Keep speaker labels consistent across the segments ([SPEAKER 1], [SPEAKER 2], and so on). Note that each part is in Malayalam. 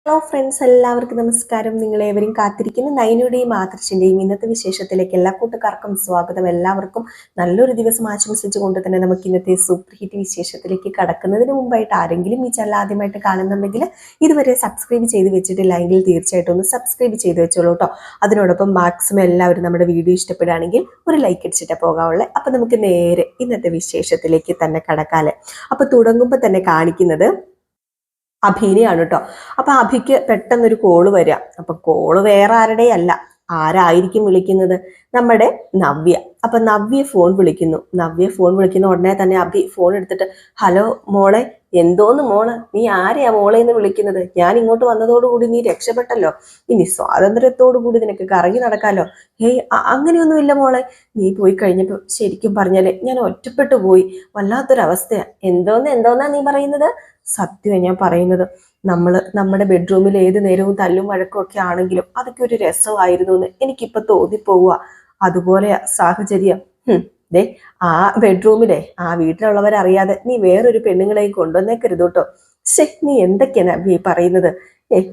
[SPEAKER 1] ഹലോ ഫ്രണ്ട്സ്, എല്ലാവർക്കും നമസ്കാരം. നിങ്ങളേവരും കാത്തിരിക്കുന്ന നയനയുടെയും ആദർശിന്റെയും ഇന്നത്തെ വിശേഷത്തിലേക്ക് എല്ലാ കൂട്ടുകാർക്കും സ്വാഗതം. എല്ലാവർക്കും നല്ലൊരു ദിവസം ആശംസിച്ചുകൊണ്ട് തന്നെ നമുക്ക് ഇന്നത്തെ സൂപ്പർ ഹിറ്റ് വിശേഷത്തിലേക്ക് കടക്കുന്നതിന് മുമ്പായിട്ട് ആരെങ്കിലും ഈ ചാനൽ ആദ്യമായിട്ട് കാണുന്നുണ്ടെങ്കിൽ ഇതുവരെ സബ്സ്ക്രൈബ് ചെയ്ത് വെച്ചിട്ടില്ലെങ്കിൽ തീർച്ചയായിട്ടും ഒന്ന് സബ്സ്ക്രൈബ് ചെയ്ത് വെച്ചോളൂ കേട്ടോ. അതിനോടൊപ്പം മാക്സിമം എല്ലാവരും നമ്മുടെ വീഡിയോ ഇഷ്ടപ്പെടുകയാണെങ്കിൽ ഒരു ലൈക്ക് അടിച്ചിട്ട് പോകാവുള്ളേ. അപ്പൊ നമുക്ക് നേരെ ഇന്നത്തെ വിശേഷത്തിലേക്ക് തന്നെ കടക്കാല്ലേ. അപ്പൊ തുടങ്ങുമ്പോൾ തന്നെ കാണിക്കുന്നത് അഭിനെയാണ് കേട്ടോ. അപ്പൊ അഭിക്ക് പെട്ടെന്നൊരു കോള് വരിക. അപ്പൊ കോള് വേറെ ആരുടെയും അല്ല. ആരായിരിക്കും വിളിക്കുന്നത്? നമ്മുടെ നവ്യ. അപ്പൊ നവ്യ ഫോൺ വിളിക്കുന്ന ഉടനെ തന്നെ അഭി ഫോൺ എടുത്തിട്ട്, ഹലോ മോളെ. എന്തോന്ന് മോള്, നീ ആരെയാ മോളെ എന്ന് വിളിക്കുന്നത്? ഞാൻ ഇങ്ങോട്ട് വന്നതോടുകൂടി നീ രക്ഷപ്പെട്ടല്ലോ. ഇനി സ്വാതന്ത്ര്യത്തോടു കൂടി നിനക്ക് കറങ്ങി നടക്കാലോ. ഹേയ്, അങ്ങനെയൊന്നുമില്ല മോളെ. നീ പോയി കഴിഞ്ഞപ്പോ ശരിക്കും പറഞ്ഞാലേ ഞാൻ ഒറ്റപ്പെട്ടു പോയി. വല്ലാത്തൊരവസ്ഥയാ. എന്തോന്നാ നീ പറയുന്നത്? സത്യമാണ് ഞാൻ പറയുന്നത്. നമ്മുടെ ബെഡ്റൂമിൽ ഏത് നേരവും തല്ലും വഴക്കും ഒക്കെ ആണെങ്കിലും അതൊക്കെ ഒരു രസമായിരുന്നു എന്ന് എനിക്കിപ്പോ തോന്നിപ്പോവുക. അതുപോലെ സാഹചര്യം. ദേ, ആ ബെഡ്റൂമിലെ ആ വീട്ടിലുള്ളവരറിയാതെ നീ വേറൊരു പെണ്ണുങ്ങളെയും കൊണ്ടുവന്നേക്കരുത് കേട്ടോ. നീ എന്തൊക്കെയാണ് നീ പറയുന്നത്?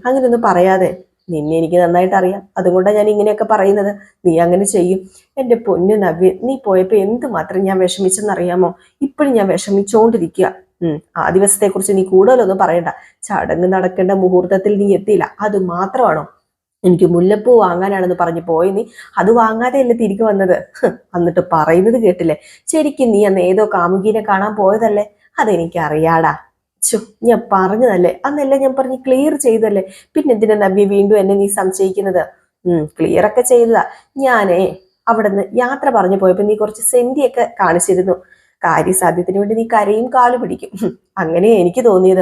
[SPEAKER 1] അങ്ങനെയൊന്നും പറയാതെ. നിന്നെ എനിക്ക് നന്നായിട്ട് അറിയാം, അതുകൊണ്ടാണ് ഞാൻ ഇങ്ങനെയൊക്കെ പറയുന്നത്. നീ അങ്ങനെ ചെയ്യും. എൻ്റെ പൊന്നു നവ്യ, നീ പോയപ്പോ എന്തുമാത്രം ഞാൻ വിഷമിച്ചെന്നറിയാമോ? ഇപ്പോഴും ഞാൻ വിഷമിച്ചോണ്ടിരിക്കുക. ആ ദിവസത്തെ കുറിച്ച് നീ കൂടുതലൊന്നും പറയണ്ട. ചടങ്ങ് നടക്കേണ്ട മുഹൂർത്തത്തിൽ നീ എത്തിയില്ല, അത് മാത്രമാണോ? എനിക്ക് മുല്ലപ്പൂ വാങ്ങാനാണെന്ന് പറഞ്ഞു പോയി നീ. അത് വാങ്ങാതെ അല്ലേ തിരികെ വന്നത്? എന്നിട്ട് പറയുന്നത് കേട്ടില്ലേ? ശരിക്കും നീ അന്ന് ഏതോ കാമുകീനെ കാണാൻ പോയതല്ലേ? അതെനിക്ക് അറിയാടാ. ഞാൻ പറഞ്ഞതല്ലേ, അന്നല്ലേ ഞാൻ പറഞ്ഞ് ക്ലിയർ ചെയ്തല്ലേ. പിന്നെന്തിനാ നവ്യ വീണ്ടും എന്നെ നീ സംശയിക്കുന്നത്? ക്ലിയർ ഒക്കെ ചെയ്തതാ. ഞാനേ അവിടുന്ന് യാത്ര പറഞ്ഞു പോയപ്പോ നീ കുറച്ച് സെന്റിയൊക്കെ കാണിച്ചിരുന്നു. കാര്യസാധ്യത്തിന് വേണ്ടി നീ കരയും കാലു പിടിക്കും. അങ്ങനെ എനിക്ക് തോന്നിയത്.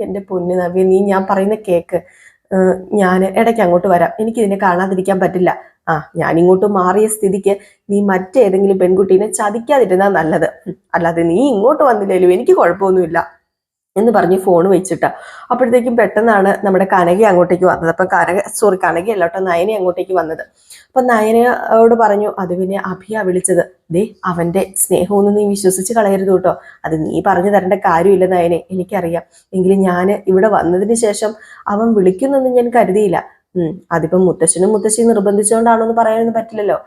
[SPEAKER 1] എന്റെ പൊന്നു നവ്യ, നീ ഞാൻ പറയുന്ന കേക്ക്. ഞാൻ ഇടയ്ക്ക് അങ്ങോട്ട് വരാം. എനിക്ക് ഇതിനെ കാണാതിരിക്കാൻ പറ്റില്ല. ഞാൻ ഇങ്ങോട്ട് മാറിയ സ്ഥിതിക്ക് നീ മറ്റേതെങ്കിലും പെൺകുട്ടീനെ ചതിക്കാതിരുന്നാ നല്ലത്. അല്ലാതെ നീ ഇങ്ങോട്ട് വന്നില്ലേലും എനിക്ക് കുഴപ്പമൊന്നുമില്ല എന്ന് പറഞ്ഞ് ഫോൺ വെച്ചിട്ട. അപ്പോഴത്തേക്കും പെട്ടെന്നാണ് നമ്മുടെ കനക അങ്ങോട്ടേക്ക് വന്നത്. അപ്പൊ കനകയല്ല കേട്ടോ, നയന അങ്ങോട്ടേക്ക് വന്നത്. അപ്പൊ നയനയോട് പറഞ്ഞു, അത് പിന്നെ അഭിയ വിളിച്ചത്. ദേ, അവന്റെ സ്നേഹമൊന്നും നീ വിശ്വസിച്ച് കളയരുത് കേട്ടോ. അത് നീ പറഞ്ഞു തരേണ്ട കാര്യമില്ല നയനെ, എനിക്കറിയാം. എങ്കിലും ഞാൻ ഇവിടെ വന്നതിന് ശേഷം അവൻ വിളിക്കുന്നൊന്നും ഞാൻ കരുതിയില്ല. അതിപ്പം മുത്തശ്ശിയും നിർബന്ധിച്ചുകൊണ്ടാണോ എന്ന് പറയാനൊന്നും പറ്റില്ലല്ലോ.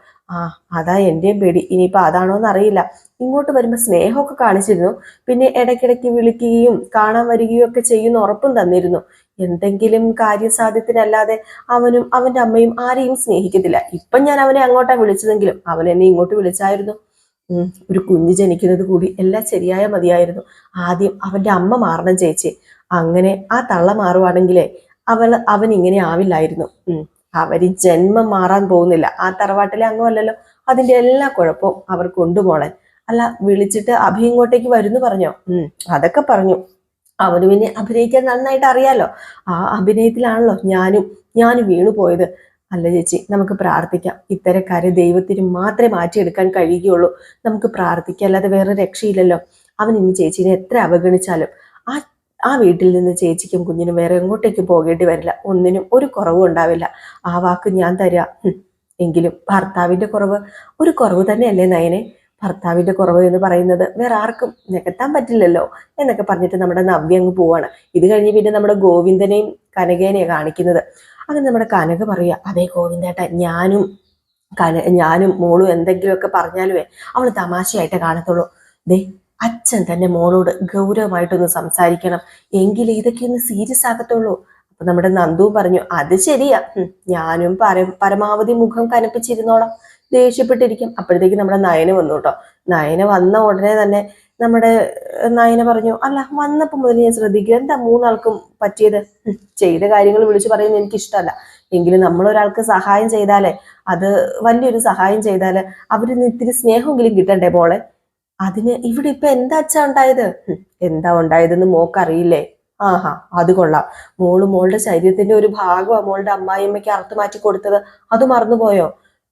[SPEAKER 1] അതാ എന്റെയും പേടി. ഇനിയിപ്പൊ അതാണോന്ന് അറിയില്ല. ഇങ്ങോട്ട് വരുമ്പോ സ്നേഹമൊക്കെ കാണിച്ചിരുന്നു. പിന്നെ ഇടയ്ക്കിടയ്ക്ക് വിളിക്കുകയും കാണാൻ വരികയും ഒക്കെ ചെയ്യുന്ന ഉറപ്പും തന്നിരുന്നു. എന്തെങ്കിലും കാര്യസാധ്യത്തിനല്ലാതെ അവനും അവന്റെ അമ്മയും ആരെയും സ്നേഹിക്കത്തില്ല. ഇപ്പം ഞാൻ അവനെ അങ്ങോട്ടാ വിളിച്ചതെങ്കിലും അവൻ എന്നെ ഇങ്ങോട്ട് വിളിച്ചായിരുന്നു. ഒരു കുഞ്ഞ് ജനിക്കുന്നത് കൂടി എല്ലാം ശരിയായ മതിയായിരുന്നു. ആദ്യം അവന്റെ അമ്മ മാറണം ചേച്ചി. അങ്ങനെ ആ തള്ള മാറുവാണെങ്കിലേ അവൻ ഇങ്ങനെ ആവില്ലായിരുന്നു. അവര് ജന്മം മാറാൻ പോകുന്നില്ല. ആ തറവാട്ടിലെ അംഗമല്ലല്ലോ. അതിന്റെ എല്ലാ കുഴപ്പവും അവർ കൊണ്ടുപോളെ. അല്ല, വിളിച്ചിട്ട് അഭി ഇങ്ങോട്ടേക്ക് വരുന്നു പറഞ്ഞോ? അതൊക്കെ പറഞ്ഞു. അവന് പിന്നെ അഭിനയിക്കാൻ നന്നായിട്ട് അറിയാലോ. ആ അഭിനയത്തിലാണല്ലോ ഞാനും വീണു പോയത്. അല്ല ചേച്ചി, നമുക്ക് പ്രാർത്ഥിക്കാം. ഇത്തരക്കാരെ ദൈവത്തിന് മാത്രമേ മാറ്റിയെടുക്കാൻ കഴിയുകയുള്ളൂ. നമുക്ക് പ്രാർത്ഥിക്കാം, അല്ലാതെ വേറെ രക്ഷയില്ലല്ലോ. അവൻ ഇനി ചേച്ചീനെ എത്ര അവഗണിച്ചാലും ആ വീട്ടിൽ നിന്ന് ചേച്ചിക്കും കുഞ്ഞിനും വേറെ എങ്ങോട്ടേക്കും പോകേണ്ടി വരില്ല. ഒന്നിനും ഒരു കുറവും ഉണ്ടാവില്ല. ആ വാക്ക് ഞാൻ തരാം. എങ്കിലും ഭർത്താവിന്റെ കുറവ് ഒരു കുറവ് തന്നെയല്ലേ നയനെ? ഭർത്താവിന്റെ കുറവ് എന്ന് പറയുന്നത് വേറെ ആർക്കും നികത്താൻ പറ്റില്ലല്ലോ എന്നൊക്കെ പറഞ്ഞിട്ട് നമ്മുടെ നവ്യ അങ്ങ് പോവാണ്. ഇത് കഴിഞ്ഞ് പിന്നെ നമ്മുടെ ഗോവിന്ദനെയും കനകേനെയും കാണിക്കുന്നത്. അങ്ങനെ നമ്മുടെ കനക പറയാ, അതേ ഗോവിന്ദേട്ട, ഞാനും മോളും എന്തെങ്കിലുമൊക്കെ പറഞ്ഞാലുവേ അവള് തമാശയായിട്ട് കാണത്തുള്ളൂ. ദേ, അച്ഛൻ തന്നെ മോളോട് ഗൗരവമായിട്ടൊന്ന് സംസാരിക്കണം, എങ്കിലും ഇതൊക്കെ ഒന്ന് സീരിയസ് ആകത്തുള്ളൂ. അപ്പൊ നമ്മുടെ നന്ദുവും പറഞ്ഞു, അത് ശരിയാ, ഞാനും പരമാവധി മുഖം കനപ്പിച്ചിരുന്നോളാം, ദേഷ്യപ്പെട്ടിരിക്കും. അപ്പോഴത്തേക്ക് നമ്മുടെ നയന വന്നു കേട്ടോ. നയന വന്ന ഉടനെ തന്നെ നമ്മുടെ നയന പറഞ്ഞു, അല്ല, വന്നപ്പോ മുതൽ ഞാൻ ശ്രദ്ധിക്കുക, എന്താ മൂന്നാൾക്കും പറ്റിയത്? ചെയ്ത കാര്യങ്ങൾ വിളിച്ചു പറയുന്നത് എനിക്ക് ഇഷ്ടമല്ല. എങ്കിലും നമ്മളൊരാൾക്ക് സഹായം ചെയ്താലേ, അത് വലിയൊരു സഹായം ചെയ്താല് അവരിന്ന് ഇത്തിരി സ്നേഹമെങ്കിലും കിട്ടണ്ടേ മോളെ? അതിന് ഇവിടെ ഇപ്പൊ എന്താ അച്ഛാ ഉണ്ടായത്? എന്താ ഉണ്ടായതെന്ന് മോക്കറിയില്ലേ? അത് കൊള്ളാം. മോളുടെ ശരീരത്തിന്റെ ഒരു ഭാഗമാണ് മോളുടെ അമ്മായിയമ്മയ്ക്ക് അറുത്തു മാറ്റി കൊടുത്തത്, അത് മറന്നുപോയോ?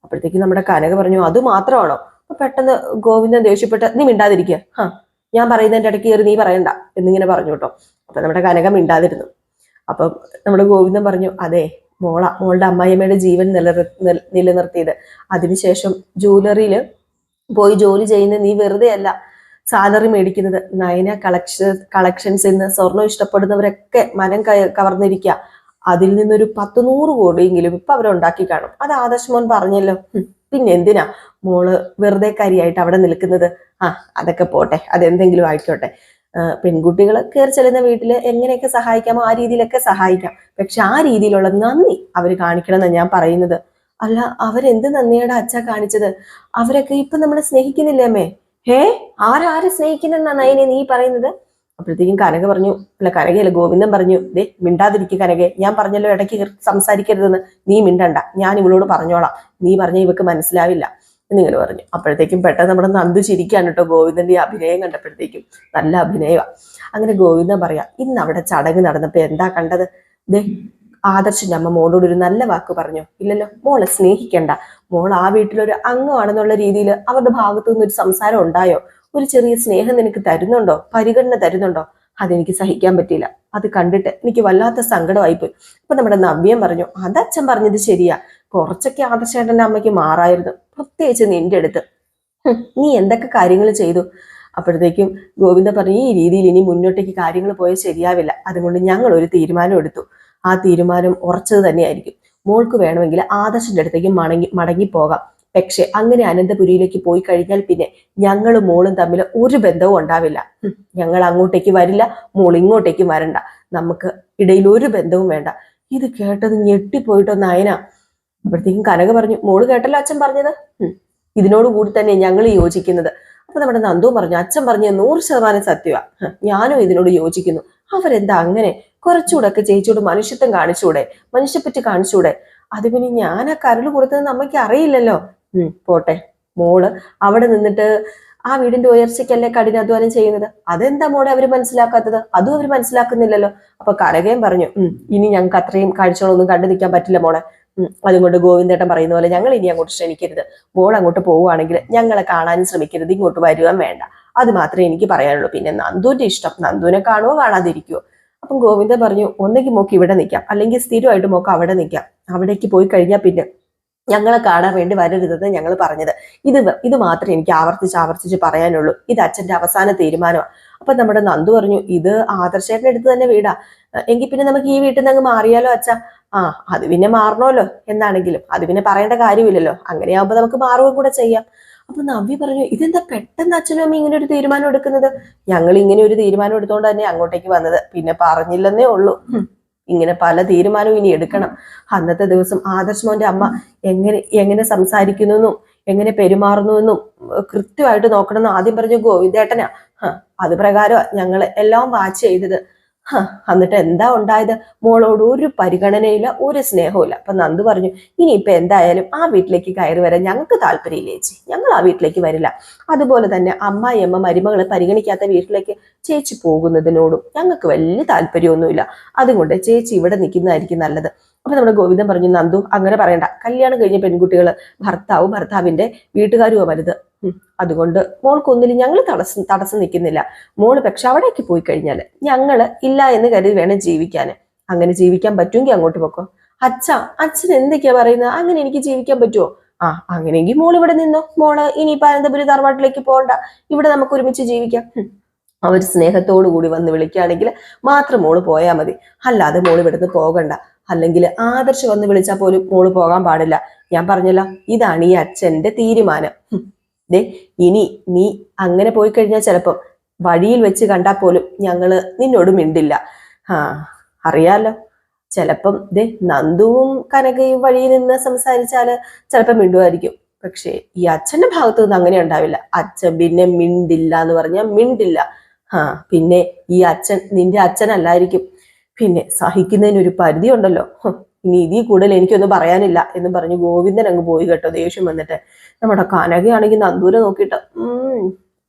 [SPEAKER 1] അപ്പോഴത്തേക്ക് നമ്മുടെ കനക പറഞ്ഞു, അത് മാത്രമാണോ? അപ്പൊ പെട്ടെന്ന് ഗോവിന്ദൻ ദേഷ്യപ്പെട്ട്, നീ മിണ്ടാതിരിക്കുക, ഞാൻ പറയുന്നതിന്റെ ഇടയ്ക്ക് കയറി നീ പറയണ്ട എന്നിങ്ങനെ പറഞ്ഞു കേട്ടോ. അപ്പൊ നമ്മുടെ കനക മിണ്ടാതിരുന്നു. അപ്പൊ നമ്മുടെ ഗോവിന്ദൻ പറഞ്ഞു, അതെ, മോളുടെ അമ്മായിയമ്മയുടെ ജീവൻ നിലനിർത്തിയത്. അതിനുശേഷം ജ്വല്ലറിയിൽ പോയി ജോലി ചെയ്യുന്ന നീ വെറുതെ അല്ല സാലറി മേടിക്കുന്നത്. നയന കളക്ഷൻസ് ഇന്ന് സ്വർണം ഇഷ്ടപ്പെടുന്നവരൊക്കെ മനം കവർന്നിരിക്കുക. അതിൽ നിന്നൊരു 10-100 കോടിയെങ്കിലും ഇപ്പൊ അവരുണ്ടാക്കി കാണും. അത് ആദർശ് മോൻ പറഞ്ഞല്ലോ. പിന്നെ എന്തിനാ മോള് വെറുതെ കരിയായിട്ട് അവിടെ നിൽക്കുന്നത്? അതൊക്കെ പോട്ടെ, അതെന്തെങ്കിലും ആയിക്കോട്ടെ. പെൺകുട്ടികൾ കയറി ചെല്ലുന്ന വീട്ടില് എങ്ങനെയൊക്കെ സഹായിക്കാമോ ആ രീതിയിലൊക്കെ സഹായിക്കാം. പക്ഷെ ആ രീതിയിലുള്ള നന്ദി അവര് കാണിക്കണം എന്നാണ് ഞാൻ പറയുന്നത്. അല്ല, അവരെന്ത് നന്ദിയുടെ അച്ഛ കാണിച്ചത്? അവരൊക്കെ ഇപ്പൊ നമ്മളെ സ്നേഹിക്കുന്നില്ലേ അമ്മേ? ആരാരെ സ്നേഹിക്കുന്നെന്നാ നയനെ നീ പറയുന്നത്? അപ്പോഴത്തേക്കും കനക പറഞ്ഞു, അല്ല കനകയല്ല, ഗോവിന്ദൻ പറഞ്ഞു, മിണ്ടാതിരിക്കുക കനകെ, ഞാൻ പറഞ്ഞല്ലോ ഇടയ്ക്ക് സംസാരിക്കരുതെന്ന്. നീ മിണ്ടണ്ട, ഞാൻ ഇവളോട് പറഞ്ഞോളാം. നീ പറഞ്ഞ ഇവക്ക് മനസ്സിലാവില്ല എന്നിങ്ങനെ പറഞ്ഞു. അപ്പോഴത്തേക്കും പെട്ടെന്ന് നമ്മുടെ നന്ദു ചിരിക്കാൻ കേട്ടോ ഗോവിന്ദന്റെ അഭിനയം കണ്ടപ്പോഴത്തേക്കും. നല്ല അഭിനയമാണ്. അങ്ങനെ ഗോവിന്ദൻ പറയാ, ഇന്ന് അവിടെ ചടങ്ങ് നടന്നപ്പോ എന്താ കണ്ടത്? ആദർശിന്റെ അമ്മ മോളോട് ഒരു നല്ല വാക്ക് പറഞ്ഞു. ഇല്ലല്ലോ, മോളെ സ്നേഹിക്കണ്ട, മോൾ ആ വീട്ടിലൊരു അംഗമാണെന്നുള്ള രീതിയിൽ അവരുടെ ഭാഗത്തു നിന്നൊരു സംസാരം ഉണ്ടായോ? ഒരു ചെറിയ സ്നേഹം നിനക്ക് തരുന്നുണ്ടോ? പരിഗണന തരുന്നുണ്ടോ? അതെനിക്ക് സഹിക്കാൻ പറ്റിയില്ല. അത് കണ്ടിട്ട് എനിക്ക് വല്ലാത്ത സങ്കടമായിപ്പോയി. അപ്പൊ നമ്മുടെ നവ്യം പറഞ്ഞു, അതച്ഛൻ പറഞ്ഞത് ശരിയാ, കുറച്ചൊക്കെ ആദർശേട്ടന്റെ അമ്മയ്ക്ക് മാറായിരുന്നു, പ്രത്യേകിച്ച് നിന്റെ അടുത്ത്. നീ എന്തൊക്കെ കാര്യങ്ങൾ ചെയ്തു? അപ്പോഴത്തേക്കും ഗോവിന്ദ പറഞ്ഞു, ഈ രീതിയിൽ ഇനി മുന്നോട്ടേക്ക് കാര്യങ്ങൾ പോയാൽ ശരിയാവില്ല. അതുകൊണ്ട് ഞങ്ങൾ ഒരു തീരുമാനം എടുത്തു. ആ തീരുമാനം ഉറച്ചത് തന്നെയായിരിക്കും. മോൾക്ക് വേണമെങ്കിൽ ആദർശിന്റെ അടുത്തേക്ക് മടങ്ങി പോകാം. പക്ഷെ അങ്ങനെ അനന്തപുരിയിലേക്ക് പോയി കഴിഞ്ഞാൽ പിന്നെ ഞങ്ങളും മോളും തമ്മിൽ ഒരു ബന്ധവും ഉണ്ടാവില്ല. ഞങ്ങൾ അങ്ങോട്ടേക്ക് വരില്ല, മോൾ ഇങ്ങോട്ടേക്ക് വരണ്ട, നമുക്ക് ഇടയിൽ ഒരു ബന്ധവും വേണ്ട. ഇത് കേട്ടത് ഞെട്ടിപ്പോയിട്ടോ നയന. അപ്പോഴത്തേക്കും കനക പറഞ്ഞു, മോള് കേട്ടല്ലോ അച്ഛൻ പറഞ്ഞത്, ഇതിനോട് കൂടി തന്നെ ഞങ്ങൾ യോജിക്കുന്നത്. അപ്പൊ നമ്മുടെ നന്ദു പറഞ്ഞു, അച്ഛൻ പറഞ്ഞ 100% സത്യമാണ്, ഞാനും ഇതിനോട് യോജിക്കുന്നു. അവരെന്താ അങ്ങനെ? കുറച്ചുകൂടെ ഒക്കെ ചേച്ചിയോട് മനുഷ്യത്വം കാണിച്ചൂടെ? മനുഷ്യപ്പറ്റി കാണിച്ചൂടെ? അത് പിന്നെ ഞാൻ ആ കരൾ കൊടുത്തത് നമ്മൾക്ക് അറിയില്ലല്ലോ. പോട്ടെ, മോള് അവിടെ നിന്നിട്ട് ആ വീടിന്റെ ഉയർച്ചയ്ക്കല്ലേ കഠിനാധ്വാനം ചെയ്യുന്നത്. അതെന്താ മോളെ അവര് മനസ്സിലാക്കാത്തത്? അതും അവര് മനസ്സിലാക്കുന്നില്ലല്ലോ. അപ്പൊ കനകയും പറഞ്ഞു, ഇനി ഞങ്ങൾക്ക് അത്രയും കാഴ്ചകളൊന്നും കണ്ടു നിൽക്കാൻ പറ്റില്ല മോളെ. അതുകൊണ്ട് ഗോവിന്ദേട്ടൻ പറയുന്ന പോലെ ഞങ്ങൾ ഇനി അങ്ങോട്ട് ക്ഷണിക്കരുത്. മോൾ അങ്ങോട്ട് പോവുകയാണെങ്കിൽ ഞങ്ങളെ കാണാനും ശ്രമിക്കരുത്, ഇങ്ങോട്ട് വരുവാൻ വേണ്ട. അത് മാത്രമേ എനിക്ക് പറയാനുള്ളൂ. പിന്നെ നന്ദുവിന്റെ ഇഷ്ടം, നന്ദുവിനെ കാണുവോ കാണാതിരിക്കുവോ? അപ്പം ഗോവിന്ദൻ പറഞ്ഞു, ഒന്നെങ്കിൽ മോക്ക് ഇവിടെ നിൽക്കാം, അല്ലെങ്കിൽ സ്ഥിരമായിട്ട് മോക്ക് അവിടെ നിൽക്കാം. അവിടേക്ക് പോയി കഴിഞ്ഞാൽ പിന്നെ ഞങ്ങളെ കാണാൻ വേണ്ടി വരരുതെന്ന് ഞങ്ങൾ പറഞ്ഞത്. ഇത് മാത്രമേ എനിക്ക് ആവർത്തിച്ച് പറയാനുള്ളൂ. ഇത് അച്ഛന്റെ അവസാന തീരുമാനമാണ്. അപ്പൊ നമ്മുടെ നന്ദു പറഞ്ഞു, ഇത് ആദർശേട്ടൻ്റെ അടുത്ത് തന്നെ വീടാ, എങ്കിൽ പിന്നെ നമുക്ക് ഈ വീട്ടിൽ നിന്ന് അങ്ങ് മാറിയാലോ അച്ഛ? അത് പിന്നെ മാറണമല്ലോ. എന്താണെങ്കിലും അത് പിന്നെ പറയേണ്ട കാര്യമില്ലല്ലോ. അങ്ങനെയാകുമ്പോ നമുക്ക് മാറുകയും കൂടെ ചെയ്യാം. അപ്പൊ നവ്യ പറഞ്ഞു, ഇതെന്താ പെട്ടെന്ന് അച്ഛനും അമ്മ ഇങ്ങനെ ഒരു തീരുമാനം എടുക്കുന്നത്? ഞങ്ങൾ ഇങ്ങനെ ഒരു തീരുമാനം എടുത്തോണ്ട് തന്നെ അങ്ങോട്ടേക്ക് വന്നത്, പിന്നെ പറഞ്ഞില്ലെന്നേ ഉള്ളൂ. ഇങ്ങനെ പല തീരുമാനവും ഇനി എടുക്കണം. അന്നത്തെ ദിവസം ആദർശ് മോന്റെ അമ്മ എങ്ങനെ സംസാരിക്കുന്നെന്നും എങ്ങനെ പെരുമാറുന്നുവെന്നും കൃത്യമായിട്ട് നോക്കണമെന്ന് ആദ്യം പറഞ്ഞു ഗോവിന്ദേട്ടനാ. അത് പ്രകാരം ഞങ്ങൾ എല്ലാം വാച്ച് ചെയ്തത്. എന്നിട്ട് എന്താ ഉണ്ടായത്? മോളോട് ഒരു പരിഗണനയില്ല, ഒരു സ്നേഹവും. അപ്പൊ നന്ദു പറഞ്ഞു, ഇനിയിപ്പൊ എന്തായാലും ആ വീട്ടിലേക്ക് കയറി വരാൻ ഞങ്ങൾക്ക് താല്പര്യമില്ല ചേച്ചി, ഞങ്ങൾ ആ വീട്ടിലേക്ക് വരില്ല. അതുപോലെ തന്നെ അമ്മായിയമ്മ മരുമകളെ പരിഗണിക്കാത്ത വീട്ടിലേക്ക് ചേച്ചി പോകുന്നതിനോടും ഞങ്ങൾക്ക് വലിയ താല്പര്യമൊന്നുമില്ല. അതുകൊണ്ട് ചേച്ചി ഇവിടെ നിൽക്കുന്നതായിരിക്കും നല്ലത്. അപ്പൊ നമ്മുടെ ഗോവിന്ദൻ പറഞ്ഞു, നന്ദു അങ്ങനെ പറയണ്ട, കല്യാണം കഴിഞ്ഞ പെൺകുട്ടികൾ ഭർത്താവിന്റെ വീട്ടുകാരുമോ വലുത്. അതുകൊണ്ട് മോൾക്കൊന്നിലും ഞങ്ങൾ തടസ്സം നിൽക്കുന്നില്ല. മോള് പക്ഷെ അവിടേക്ക് പോയി കഴിഞ്ഞാൽ ഞങ്ങള് ഇല്ല എന്ന് കരുതി വേണം ജീവിക്കാൻ. അങ്ങനെ ജീവിക്കാൻ പറ്റുമെങ്കിൽ അങ്ങോട്ട് പോക്കോ. അച്ഛൻ എന്തൊക്കെയാ പറയുന്നത്? അങ്ങനെ എനിക്ക് ജീവിക്കാൻ പറ്റുമോ? അങ്ങനെയെങ്കിൽ മോൾ ഇവിടെ നിന്നോ. മോള് ഇനിയിപ്പോ അനന്തപുരി തറവാട്ടിലേക്ക് പോകണ്ട, ഇവിടെ നമുക്ക് ഒരുമിച്ച് ജീവിക്കാം. അവർ സ്നേഹത്തോടു കൂടി വന്ന് വിളിക്കുകയാണെങ്കിൽ മാത്രം മോള് പോയാൽ മതി, അല്ലാതെ മോള് ഇവിടുന്ന് പോകണ്ട. അല്ലെങ്കിൽ ആദർശ് വന്ന് വിളിച്ചാൽ പോലും മോള് പോകാൻ പാടില്ല. ഞാൻ പറഞ്ഞല്ലോ, ഇതാണ് ഈ അച്ഛന്റെ തീരുമാനം. ഇനി നീ അങ്ങനെ പോയി കഴിഞ്ഞാൽ ചിലപ്പം വഴിയിൽ വെച്ച് കണ്ടാൽ പോലും ഞങ്ങള് നിന്നോട് മിണ്ടില്ല. അറിയാലോ, ചിലപ്പം നന്ദുവും കനകയും വഴിയിൽ നിന്ന് സംസാരിച്ചാല് ചിലപ്പം മിണ്ടുമായിരിക്കും. പക്ഷെ ഈ അച്ഛന്റെ ഭാഗത്തു നിന്ന് അങ്ങനെ ഉണ്ടാവില്ല. അച്ഛൻ പിന്നെ മിണ്ടില്ല എന്ന് പറഞ്ഞാൽ മിണ്ടില്ല. പിന്നെ ഈ അച്ഛൻ നിന്റെ അച്ഛനല്ലായിരിക്കും. പിന്നെ സഹിക്കുന്നതിനൊരു പരിധി ഉണ്ടല്ലോ. ഇനി ഇതിൽ കൂടുതൽ എനിക്കൊന്നും പറയാനില്ല എന്ന് പറഞ്ഞു ഗോവിന്ദൻ അങ്ങ് പോയി കേട്ടോ, ദേഷ്യം വന്നിട്ട്. നമ്മുടെ കനകയാണെങ്കിൽ നന്ദൂരെ നോക്കിയിട്ട്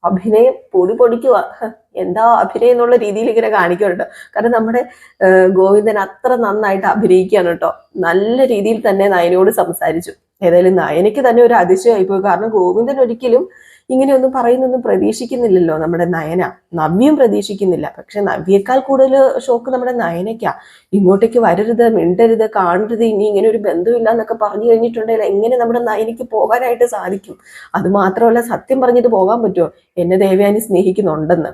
[SPEAKER 1] അഭിനയം പൊടിക്കുക. എന്താ അഭിനയം എന്നുള്ള രീതിയിൽ ഇങ്ങനെ കാണിക്കുന്നുണ്ട്. കാരണം നമ്മുടെ ഗോവിന്ദൻ അത്ര നന്നായിട്ട് അഭിനയിക്കുകയാണ് കേട്ടോ. നല്ല രീതിയിൽ തന്നെ നയനയോട് സംസാരിച്ചു. ഏതായാലും നയനയ്ക്ക് തന്നെ ഒരു അതിശയമായിപ്പോയി. കാരണം ഗോവിന്ദൻ ഒരിക്കലും ഇങ്ങനെയൊന്നും പറയുന്നൊന്നും പ്രതീക്ഷിക്കുന്നില്ലല്ലോ നമ്മുടെ നയന. നവ്യം പ്രതീക്ഷിക്കുന്നില്ല. പക്ഷെ നവ്യേക്കാൾ കൂടുതൽ ഷോക്ക് നമ്മുടെ നയനയ്ക്കാ. ഇങ്ങോട്ടേക്ക് വരരുത്, മിണ്ടരുത്, കാണരുത്, ഇനി ഇങ്ങനെ ഒരു ബന്ധമില്ല എന്നൊക്കെ പറഞ്ഞു കഴിഞ്ഞിട്ടുണ്ടെങ്കിൽ എങ്ങനെ നമ്മുടെ നയനയ്ക്ക് പോകാനായിട്ട് സാധിക്കും? അത് മാത്രമല്ല, സത്യം പറഞ്ഞിട്ട് പോകാൻ പറ്റുമോ? എന്നെ ദേവയാനി സ്നേഹിക്കുന്നുണ്ടെന്ന്,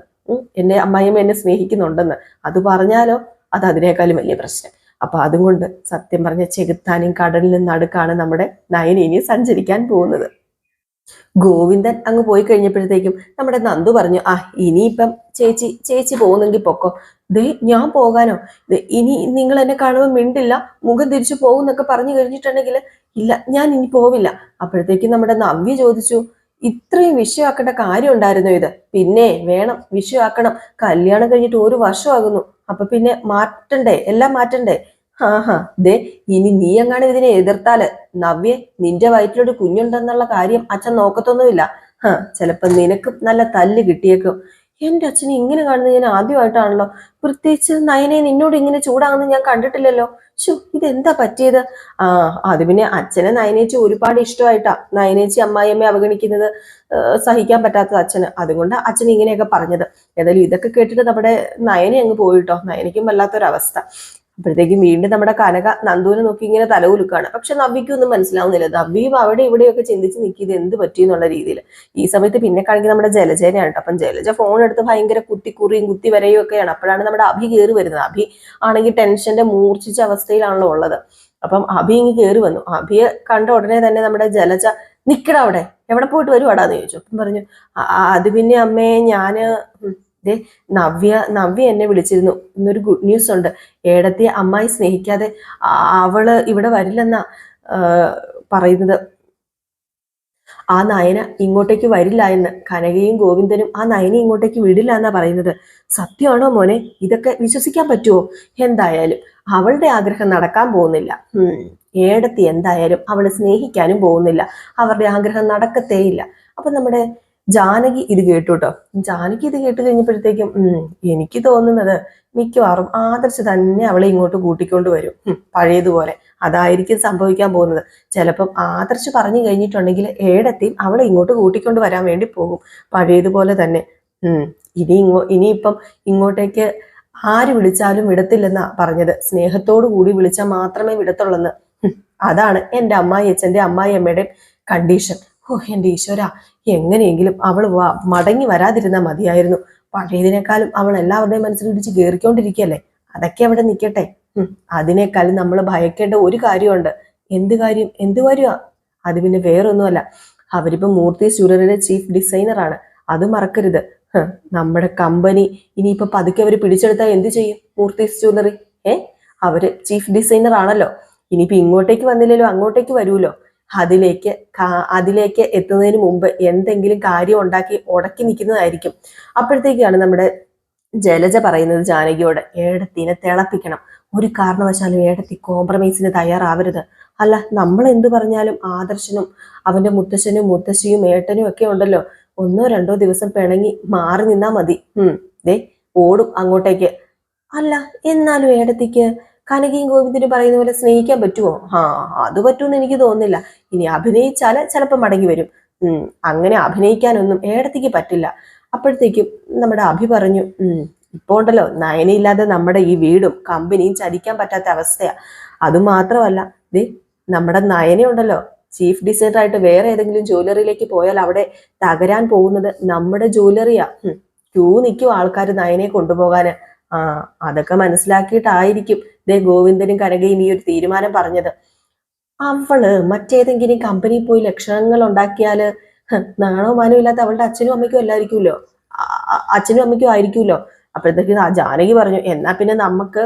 [SPEAKER 1] എന്നെ അമ്മായിയമ്മ എന്നെ സ്നേഹിക്കുന്നുണ്ടെന്ന് അത് പറഞ്ഞാലോ അത് അതിനേക്കാളും വലിയ പ്രശ്നം. അപ്പൊ അതുകൊണ്ട് സത്യം പറഞ്ഞ ചെകുത്താനും കടലിനും നടുക്കാണ് നമ്മുടെ നയന ഇനി സഞ്ചരിക്കാൻ പോകുന്നത്. ഗോവിന്ദൻ അങ്ങ് പോയി കഴിഞ്ഞപ്പോഴത്തേക്കും നമ്മുടെ നന്ദു പറഞ്ഞു, ഇനിയിപ്പം ചേച്ചി പോകുന്നെങ്കിൽ പൊക്കോ. ദേ ഞാൻ പോകാനോ? ഇനി നിങ്ങൾ എന്നെ കാണുമ്പോൾ മിണ്ടില്ല, മുഖം തിരിച്ചു പോകുന്നൊക്കെ പറഞ്ഞു കഴിഞ്ഞിട്ടുണ്ടെങ്കിൽ ഇല്ല ഞാൻ ഇനി പോവില്ല. അപ്പോഴത്തേക്കും നമ്മുടെ നവ്യ ചോദിച്ചു, ഇത്രയും വിഷയമാക്കേണ്ട കാര്യം ഉണ്ടായിരുന്നോ ഇത്? പിന്നെ വേണം, വിഷയമാക്കണം. കല്യാണം കഴിഞ്ഞിട്ട് 1 വർഷമാകുന്നു. അപ്പൊ പിന്നെ മാറ്റണ്ടേ, എല്ലാം മാറ്റണ്ടേ? ദേ ഇനി നീ എങ്ങാനും ഇതിനെ എതിർത്താല് നവ്യെ നിന്റെ വയറ്റിലൊരു കുഞ്ഞുണ്ടെന്നുള്ള കാര്യം അച്ഛൻ നോക്കത്തൊന്നുമില്ല. ചിലപ്പോ നിനക്ക് നല്ല തല്ല് കിട്ടിയേക്കും. എന്റെ അച്ഛനെ ഇങ്ങനെ കാണുന്നത് ഞാൻ ആദ്യമായിട്ടാണല്ലോ. പ്രത്യേകിച്ച് നയനെ നിന്നോട് ഇങ്ങനെ ചൂടാകുന്നത് ഞാൻ കണ്ടിട്ടില്ലല്ലോ. ഇതെന്താ പറ്റിയത്? അത് പിന്നെ അച്ഛനെ നയനേച്ചി ഒരുപാട് ഇഷ്ടമായിട്ടാ നയനേച്ചി അമ്മായിയമ്മയെ അവഗണിക്കുന്നത് സഹിക്കാൻ പറ്റാത്തത് അച്ഛന്. അതുകൊണ്ട് അച്ഛൻ ഇങ്ങനെയൊക്കെ പറഞ്ഞത്. ഏതായാലും ഇതൊക്കെ കേട്ടിട്ട് നമ്മുടെ നയനെ അങ്ങ് പോയിട്ടോ. നയനയ്ക്കും വല്ലാത്തൊരവസ്ഥ. അപ്പോഴത്തേക്കും വീണ്ടും നമ്മുടെ കനക നന്ദുവിനെ നോക്കി ഇങ്ങനെ തലകുലുക്കാണ്. പക്ഷെ നവ്യക്കൊന്നും മനസ്സിലാവുന്നില്ല. നവ്യയും അവിടെ ഇവിടെയൊക്കെ ചിന്തിച്ച് നിൽക്കിയത് എന്ത് പറ്റി എന്നുള്ള രീതിയിൽ. ഈ സമയത്ത് പിന്നെ കാണിക്കുന്നത് നമ്മുടെ ജലജേനെയാണ് കേട്ടോ. അപ്പം ജലജ ഫോൺ എടുത്ത് ഭയങ്കര കുത്തിക്കുറിയും കുത്തി വരയും ഒക്കെയാണ്. അപ്പോഴാണ് നമ്മുടെ അഭി കയറി വരുന്നത്. അഭി ആണെങ്കിൽ ടെൻഷന്റെ മൂർച്ഛിച്ച അവസ്ഥയിലാണല്ലോ ഉള്ളത്. അപ്പം അഭി ഇങ്ങ് കയറി വന്നു. അഭിയെ കണ്ട ഉടനെ തന്നെ നമ്മുടെ ജലജ, നിക്കട അവിടെ, എവിടെ പോയിട്ട് വരുവാടാന്ന് ചോദിച്ചു. അപ്പം പറഞ്ഞു, അത് പിന്നെ അമ്മേ ഞാന് നവ്യ എന്നെ വിളിച്ചിരുന്നു. ഇന്നൊരു ഗുഡ് ന്യൂസ് ഉണ്ട്. ഏടത്തിയെ അമ്മായി സ്നേഹിക്കാതെ അവള് ഇവിടെ വരില്ലെന്നാ പറയുന്നത്. ആ നയന ഇങ്ങോട്ടേക്ക് വരില്ല എന്ന്. കനകയും ഗോവിന്ദനും ആ നയനെ ഇങ്ങോട്ടേക്ക് വിടില്ല എന്നാ പറയുന്നത്. സത്യമാണോ മോനെ? ഇതൊക്കെ വിശ്വസിക്കാൻ പറ്റുമോ? എന്തായാലും അവളുടെ ആഗ്രഹം നടക്കാൻ പോകുന്നില്ല. ഏടത്തി എന്തായാലും അവളെ സ്നേഹിക്കാനും പോകുന്നില്ല. അവരുടെ ആഗ്രഹം നടക്കത്തേയില്ല. അപ്പൊ നമ്മുടെ ജാനകി ഇത് കേട്ടു കേട്ടോ. ജാനകി ഇത് കേട്ട് കഴിഞ്ഞപ്പോഴത്തേക്കും എനിക്ക് തോന്നുന്നത് മിക്കവാറും ആദർശ് തന്നെ അവളെ ഇങ്ങോട്ട് കൂട്ടിക്കൊണ്ട് വരും, പഴയതുപോലെ. അതായിരിക്കും സംഭവിക്കാൻ പോകുന്നത്. ചിലപ്പം ആദർശ് പറഞ്ഞു കഴിഞ്ഞിട്ടുണ്ടെങ്കിൽ ഏടത്തെയും അവളെ ഇങ്ങോട്ട് കൂട്ടിക്കൊണ്ട് വരാൻ വേണ്ടി പോകും, പഴയതുപോലെ തന്നെ. ഇനിയിപ്പം ഇങ്ങോട്ടേക്ക് ആര് വിളിച്ചാലും വിടത്തില്ലെന്നാ പറഞ്ഞത്. സ്നേഹത്തോടു കൂടി വിളിച്ചാൽ മാത്രമേ വിടത്തുള്ളെന്ന്. അതാണ് എൻ്റെ അമ്മായിയച്ഛൻ്റെ അമ്മായിയമ്മയുടെ കണ്ടീഷൻ. എൻ്റെ ഈശ്വര, എങ്ങനെയെങ്കിലും അവൾ മടങ്ങി വരാതിരുന്നാൽ മതിയായിരുന്നു. പഴയതിനേക്കാളും അവൾ എല്ലാവരുടെയും മനസ്സിലിടിച്ച് കയറിക്കൊണ്ടിരിക്കുകയല്ലേ. അതൊക്കെ അവിടെ നിൽക്കട്ടെ. അതിനേക്കാളും നമ്മൾ ഭയക്കേണ്ട ഒരു കാര്യമുണ്ട്. എന്ത് കാര്യമാ? അത് പിന്നെ വേറൊന്നുമല്ല, അവരിപ്പോ മൂർത്തി ജ്വല്ലറിയുടെ ചീഫ് ഡിസൈനറാണ്. അത് മറക്കരുത്. നമ്മുടെ കമ്പനി ഇനിയിപ്പോ പതുക്കെ അവര് പിടിച്ചെടുത്താൽ എന്ത് ചെയ്യും? മൂർത്തി ജ്വല്ലറി അവര് ചീഫ് ഡിസൈനർ ആണല്ലോ. ഇനിയിപ്പോ ഇങ്ങോട്ടേക്ക് വന്നില്ലല്ലോ, അങ്ങോട്ടേക്ക് വരുമല്ലോ. അതിലേക്ക് എത്തുന്നതിന് മുമ്പ് എന്തെങ്കിലും കാര്യം ഉണ്ടാക്കി ഉടക്കി നിൽക്കുന്നതായിരിക്കും. അപ്പോഴത്തേക്കാണ് നമ്മുടെ ജലജ പറയുന്നത് ജാനകിയോട്, ഏടത്തിനെ തിളപ്പിക്കണം. ഒരു കാരണവശാലും ഏടത്തി കോംപ്രമൈസിന് തയ്യാറാവരുത്. അല്ല, നമ്മൾ എന്ത് പറഞ്ഞാലും ആദർശനും അവന്റെ മുത്തശ്ശനും മുത്തശ്ശിയും ഏട്ടനും ഒക്കെ ഉണ്ടല്ലോ, 1-2 ദിവസം പിണങ്ങി മാറി നിന്നാ മതി. ഓടും അങ്ങോട്ടേക്ക്. അല്ല, എന്നാലും ഏടത്തിക്ക് കനകയും ഗോവിന്ദനും പറയുന്ന പോലെ സ്നേഹിക്കാൻ പറ്റുമോ? അത് പറ്റുമെന്ന് എനിക്ക് തോന്നുന്നില്ല. ഇനി അഭിനയിച്ചാല് ചിലപ്പോൾ മടങ്ങി വരും. അങ്ങനെ അഭിനയിക്കാനൊന്നും ഏടത്തിക്ക് പറ്റില്ല. അപ്പോഴത്തേക്കും നമ്മുടെ അഭി പറഞ്ഞു, ഇപ്പൊ ഉണ്ടല്ലോ നയനയില്ലാതെ നമ്മുടെ ഈ വീടും കമ്പനിയും ചലിക്കാൻ പറ്റാത്ത അവസ്ഥയാ. അതുമാത്രമല്ല, നമ്മുടെ നയനയുണ്ടല്ലോ ചീഫ് ഡിസൈനർ ആയിട്ട് വേറെ ഏതെങ്കിലും ജ്വല്ലറിയിലേക്ക് പോയാൽ അവിടെ തകരാൻ പോകുന്നത് നമ്മുടെ ജ്വല്ലറിയാ. ക്യൂ നിൽക്കും ആൾക്കാർ നയനെ കൊണ്ടുപോകാന്. അതൊക്കെ മനസ്സിലാക്കിയിട്ടായിരിക്കും ഗോവിന്ദനും കനകയും ഈ ഒരു തീരുമാനം പറഞ്ഞത്. അവള് മറ്റേതെങ്കിലും കമ്പനിയിൽ പോയി ലക്ഷണങ്ങൾ ഉണ്ടാക്കിയാല് നാണോ മാനോ ഇല്ലാത്ത അവളുടെ അച്ഛനും അമ്മയ്ക്കും എല്ലായിരിക്കുമല്ലോ, അച്ഛനും അമ്മയ്ക്കും ആയിരിക്കുമല്ലോ. അപ്പോഴത്തേക്ക് ജാനകി പറഞ്ഞു, എന്നാ പിന്നെ നമുക്ക്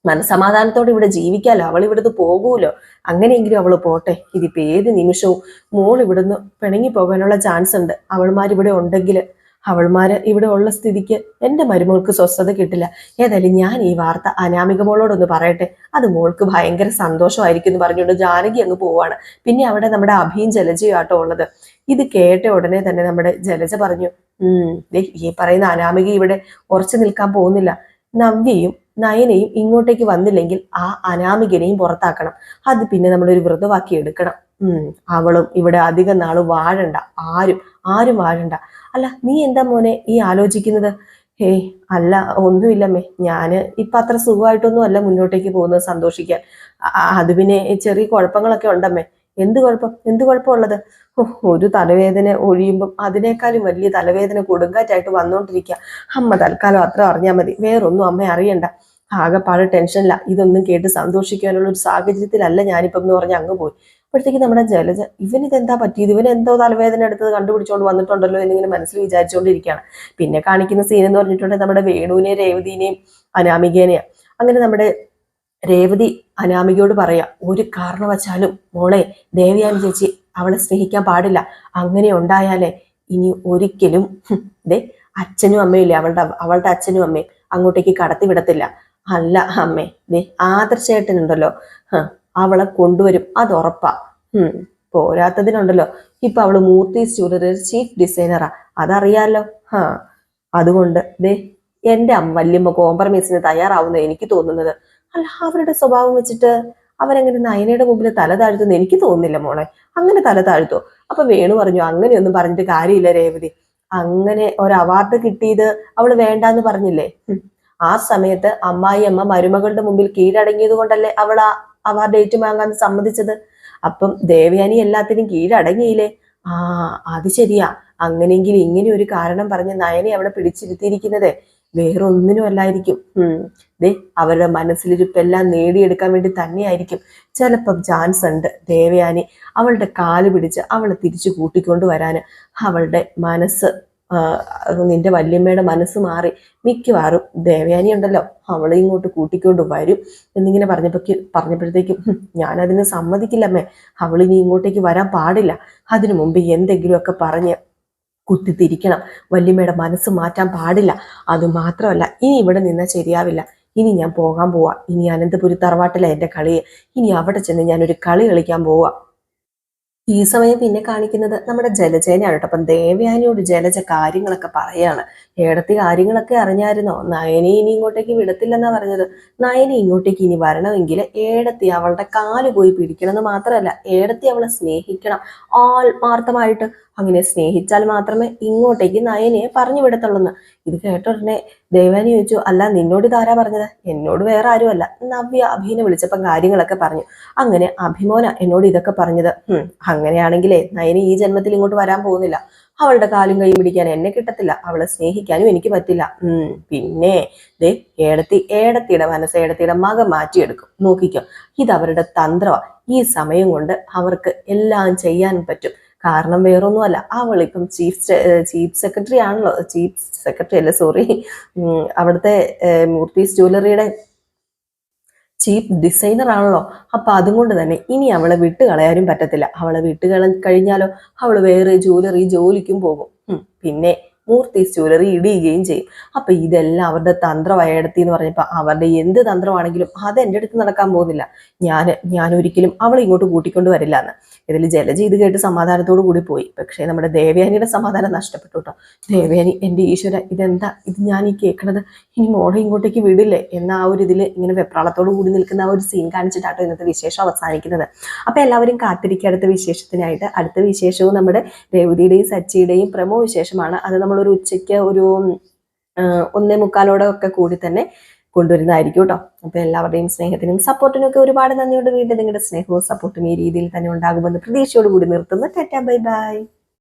[SPEAKER 1] മനസമാധാനത്തോടെ ഇവിടെ ജീവിക്കാലോ, അവൾ ഇവിടുന്ന് പോകൂലോ. അങ്ങനെയെങ്കിലും അവള് പോട്ടെ. ഇതിപ്പോ ഏത് നിമിഷവും മോൾ ഇവിടുന്ന് പിണങ്ങി പോകാനുള്ള ചാൻസ് ഉണ്ട്. അവൾമാരിവിടെ ഉണ്ടെങ്കിൽ, അവൾമാര് ഇവിടെ ഉള്ള സ്ഥിതിക്ക് എൻ്റെ മരുമോൾക്ക് സ്വസ്ഥത കിട്ടില്ല. ഏതായാലും ഞാൻ ഈ വാർത്ത അനാമിക മോളോടൊന്ന് പറയട്ടെ, അത് മോൾക്ക് ഭയങ്കര സന്തോഷമായിരിക്കും എന്ന് പറഞ്ഞുകൊണ്ട് ജാനകി അങ്ങ് പോവാണ്. പിന്നെ അവിടെ നമ്മുടെ അഭിയും ജലജയും ആട്ടോ ഉള്ളത്. ഇത് കേട്ട ഉടനെ തന്നെ നമ്മുടെ ജലജ പറഞ്ഞു, ഈ പറയുന്ന അനാമിക ഇവിടെ ഉറച്ചു നിൽക്കാൻ പോകുന്നില്ല. നവ്യയും നയനയും ഇങ്ങോട്ടേക്ക് വന്നില്ലെങ്കിൽ ആ അനാമികനെയും പുറത്താക്കണം. അത് പിന്നെ നമ്മളൊരു വ്രതമാക്കി എടുക്കണം. അവളും ഇവിടെ അധികം നാള് വാഴണ്ട, ആരും വാഴണ്ട. അല്ല, നീ എന്താ മോനെ ഈ ആലോചിക്കുന്നത്? അല്ല, ഒന്നുമില്ലമ്മേ, ഞാന് ഇപ്പൊ അത്ര സുഖമായിട്ടൊന്നും അല്ല മുന്നോട്ടേക്ക് പോകുന്നത് സന്തോഷിക്കാൻ. അത് പിന്നെ ചെറിയ കുഴപ്പങ്ങളൊക്കെ ഉണ്ടമ്മേ. എന്ത് കുഴപ്പമുള്ളത്? ഒരു തലവേദന ഒഴിയുമ്പം അതിനേക്കാളും വലിയ തലവേദന കൊടുങ്കാറ്റായിട്ട് വന്നോണ്ടിരിക്കുക. അമ്മ തൽക്കാലം അത്ര അറിഞ്ഞാൽ മതി, വേറൊന്നും അമ്മ അറിയണ്ട. ആകെപ്പാട് ടെൻഷനില്ല. ഇതൊന്നും കേട്ട് സന്തോഷിക്കാനുള്ള ഒരു സാഹചര്യത്തിലല്ല ഞാനിപ്പം എന്ന് പറഞ്ഞ് അങ്ങ് പോയി. അപ്പോഴത്തേക്ക് നമ്മുടെ ജലജ ഇവനിതെന്താ പറ്റിയത്, ഇവൻ എന്തോ തലവേദന എടുത്തത് കണ്ടുപിടിച്ചോണ്ട് വന്നിട്ടുണ്ടല്ലോ എന്നിങ്ങനെ മനസ്സിൽ വിചാരിച്ചുകൊണ്ടിരിക്കുകയാണ്. പിന്നെ കാണിക്കുന്ന സീൻ എന്ന് പറഞ്ഞിട്ടുണ്ടെങ്കിൽ നമ്മുടെ വേണുവിനെയും രേവതിനെയും അനാമികേനെയും. അങ്ങനെ നമ്മുടെ രേവതി അനാമികയോട് പറയാ, ഒരു കാരണവശാലും മോളെ ദേവയാനി ചേച്ചി അവളെ സ്നേഹിക്കാൻ പാടില്ല. അങ്ങനെ ഉണ്ടായാലേ ഇനി ഒരിക്കലും ദേ അച്ഛനും അമ്മയില്ലേ, അവളുടെ അച്ഛനും അമ്മയും അങ്ങോട്ടേക്ക് കടത്തി വിടത്തില്ല. അല്ല അമ്മേ, ദേ ആദർശേട്ടനുണ്ടല്ലോ, അവളെ കൊണ്ടുവരും, അത് ഉറപ്പാ. പോരാത്തതിനുണ്ടല്ലോ ഇപ്പൊ അവള് മൂർത്തീസ് ജ്വല്ലറി ചീഫ് ഡിസൈനറാ, അതറിയാലോ. അതുകൊണ്ട് ദേ എന്റെ വല്യമ്മ കോംപ്രമൈസിന് തയ്യാറാവുന്ന എനിക്ക് തോന്നുന്നത്. അല്ല, അവരുടെ സ്വഭാവം വെച്ചിട്ട് അവരെങ്ങനെ നയനയുടെ മുമ്പിൽ തല താഴ്ത്തുന്നു എനിക്ക് തോന്നുന്നില്ല മോളെ. അങ്ങനെ തല താഴ്ത്തോ? അപ്പൊ വേണു പറഞ്ഞു, അങ്ങനെയൊന്നും പറഞ്ഞിട്ട് കാര്യമില്ല രേവതി, അങ്ങനെ ഒരു അവാർഡ് കിട്ടിയത് അവള് വേണ്ടാന്ന് പറഞ്ഞില്ലേ. ആ സമയത്ത് അമ്മായിയമ്മ മരുമകളുടെ മുമ്പിൽ കീഴടങ്ങിയത് കൊണ്ടല്ലേ അവൾ ആ അവാർഡ് ഏറ്റുവാങ്ങാൻ സമ്മതിച്ചത്. അപ്പം ദേവയാനി എല്ലാത്തിനും കീഴടങ്ങിയില്ലേ. അത് ശരിയാ. അങ്ങനെയെങ്കിൽ ഇങ്ങനെ ഒരു കാരണം പറഞ്ഞ് നയനെ അവളെ പിടിച്ചിരുത്തിയിരിക്കുന്നത് വേറൊന്നിനും അല്ലായിരിക്കും. ദേ അവരുടെ മനസ്സിലിരിപ്പെല്ലാം നേടിയെടുക്കാൻ വേണ്ടി തന്നെയായിരിക്കും. ചിലപ്പം ചാൻസ് ഉണ്ട് ദേവയാനി അവളുടെ കാല് പിടിച്ച് അവളെ തിരിച്ചു കൂട്ടിക്കൊണ്ട് വരാന്. അവളുടെ മനസ്സ്, നിന്റെ വല്യമ്മയുടെ മനസ്സ് മാറി മിക്കവാറും ദേവയാനി ഉണ്ടല്ലോ അവളെ ഇങ്ങോട്ട് കൂട്ടിക്കൊണ്ട് വരും എന്നിങ്ങനെ പറഞ്ഞപ്പോഴത്തേക്കും ഞാനതിന് സമ്മതിക്കില്ലമ്മേ. അവളിനി ഇങ്ങോട്ടേക്ക് വരാൻ പാടില്ല. അതിനു മുമ്പ് എന്തെങ്കിലുമൊക്കെ പറഞ്ഞ് കുത്തിത്തിരിക്കണം. വല്യമ്മയുടെ മനസ്സ് മാറ്റാൻ പാടില്ല. അത് മാത്രമല്ല, ഇനി ഇവിടെ നിന്നാൽ ശരിയാവില്ല. ഇനി ഞാൻ പോകാൻ പോവാ. ഇനി അനന്തപുരി തറവാട്ടില എൻ്റെ കളി. ഇനി അവിടെ ചെന്ന് ഞാനൊരു കളി കളിക്കാൻ പോവാ. ഈ സമയം പിന്നെ കാണിക്കുന്നത് നമ്മുടെ ജലജേനെയാണ് കേട്ടോ. അപ്പം ദേവയാനിയോട് ജലജ കാര്യങ്ങളൊക്കെ പറയാണ്. ഏടത്തി കാര്യങ്ങളൊക്കെ അറിഞ്ഞായിരുന്നോ? നയനെ ഇനി ഇങ്ങോട്ടേക്ക് വിടത്തില്ലെന്നാ പറഞ്ഞത്. നയനെ ഇങ്ങോട്ടേക്ക് ഇനി വരണമെങ്കിൽ ഏടത്തി അവളുടെ കാല് പോയി പിടിക്കണം എന്ന് മാത്രമല്ല, ഏടത്തി അവളെ സ്നേഹിക്കണം ആത്മാർത്ഥമായിട്ട്. അങ്ങനെ സ്നേഹിച്ചാൽ മാത്രമേ ഇങ്ങോട്ടേക്ക് നയനെ പറഞ്ഞു വിടത്തുള്ളൂ. ഇത് കേട്ട ഉടനെ ദേവയാനി ചോദിച്ചു, അല്ല നിന്നോട് ഇതാരാ പറഞ്ഞത്? എന്നോട് വേറെ ആരുമല്ല, നവ്യ അഭിനെ വിളിച്ചപ്പം കാര്യങ്ങളൊക്കെ പറഞ്ഞു. അങ്ങനെ അഭിമോന എന്നോട് ഇതൊക്കെ പറഞ്ഞത്. അങ്ങനെയാണെങ്കിലേ നയനി ഈ ജന്മത്തിൽ ഇങ്ങോട്ട് വരാൻ പോകുന്നില്ല. അവളുടെ കാലും കൈയും പിടിക്കാൻ എന്നെ കിട്ടത്തില്ല. അവളെ സ്നേഹിക്കാനും എനിക്ക് പറ്റില്ല. പിന്നെ ദേ ഏടത്തിയുടെ മനസ്സ് ഏടത്തിയുടെ മകൻ മാറ്റിയെടുക്കും. നോക്കിക്കോ, ഇത് അവരുടെ തന്ത്രമാണ്. ഈ സമയം കൊണ്ട് അവർക്ക് എല്ലാം ചെയ്യാൻ പറ്റും. കാരണം വേറൊന്നുമല്ല, അവളിപ്പം ചീഫ് സെക്രട്ടറി ആണല്ലോ. ചീഫ് സെക്രട്ടറി അല്ല, സോറി, അവിടുത്തെ മൂർത്തീസ് ജ്വല്ലറിയുടെ ചീഫ് ഡിസൈനർ ആണല്ലോ. അപ്പൊ അതുകൊണ്ട് തന്നെ ഇനി അവളെ വിട്ട് കളയാനും പറ്റത്തില്ല. അവളെ വിട്ട് കഴിഞ്ഞാലോ അവള് വേറെ ജോലിക്കും പോകും. പിന്നെ മൂർത്തീസ് ജ്വല്ലറി ഇടിയുകയും ചെയ്യും. അപ്പൊ ഇതെല്ലാം അവരുടെ തന്ത്രവയടത്തി എന്ന് പറഞ്ഞപ്പോ അവരുടെ എന്ത് തന്ത്രമാണെങ്കിലും അത് എൻ്റെ അടുത്ത് നടക്കാൻ പോകുന്നില്ല. ഞാൻ ഒരിക്കലും അവളെ ഇങ്ങോട്ട് കൂട്ടിക്കൊണ്ട് വരില്ല എന്ന്. ഇതിൽ ജലജ ഇത് കേട്ട് സമാധാനത്തോടു കൂടി പോയി. പക്ഷേ നമ്മുടെ ദേവയാനിയുടെ സമാധാനം നഷ്ടപ്പെട്ടു കേട്ടോ. ദേവയാനി, എൻ്റെ ഈശ്വര, ഇതെന്താ ഇത് ഞാൻ ഈ കേൾക്കണത്? ഇനി മോളെ ഇങ്ങോട്ടേക്ക് വിടില്ലേ എന്ന ആ ഒരു ഇതിൽ ഇങ്ങനെ വെപ്രാളത്തോടു കൂടി നിൽക്കുന്ന ആ ഒരു സീൻ കാണിച്ചിട്ടാട്ടോ ഇന്നത്തെ വിശേഷം അവസാനിക്കുന്നത്. അപ്പൊ എല്ലാവരും കാത്തിരിക്കുക അടുത്ത വിശേഷത്തിനായിട്ട്. അടുത്ത വിശേഷവും നമ്മുടെ രേവതിയുടെയും സച്ചിയുടെയും പ്രമോ വിശേഷമാണ്. അത് നമ്മളൊരു ഉച്ചയ്ക്ക് ഒരു 1:45 ഒക്കെ കൂടി തന്നെ കൊണ്ടുവരുന്നതായിരിക്കും കേട്ടോ. അപ്പൊ എല്ലാവരുടെയും സ്നേഹത്തിനും സപ്പോർട്ടിനും ഒക്കെ ഒരുപാട് നന്ദിയോട്. വീണ്ടും നിങ്ങളുടെ സ്നേഹവും സപ്പോർട്ടും ഈ രീതിയിൽ തന്നെ ഉണ്ടാകുമെന്ന് പ്രതീക്ഷയോടുകൂടി നിർത്തുന്നു. Tata, bye bye.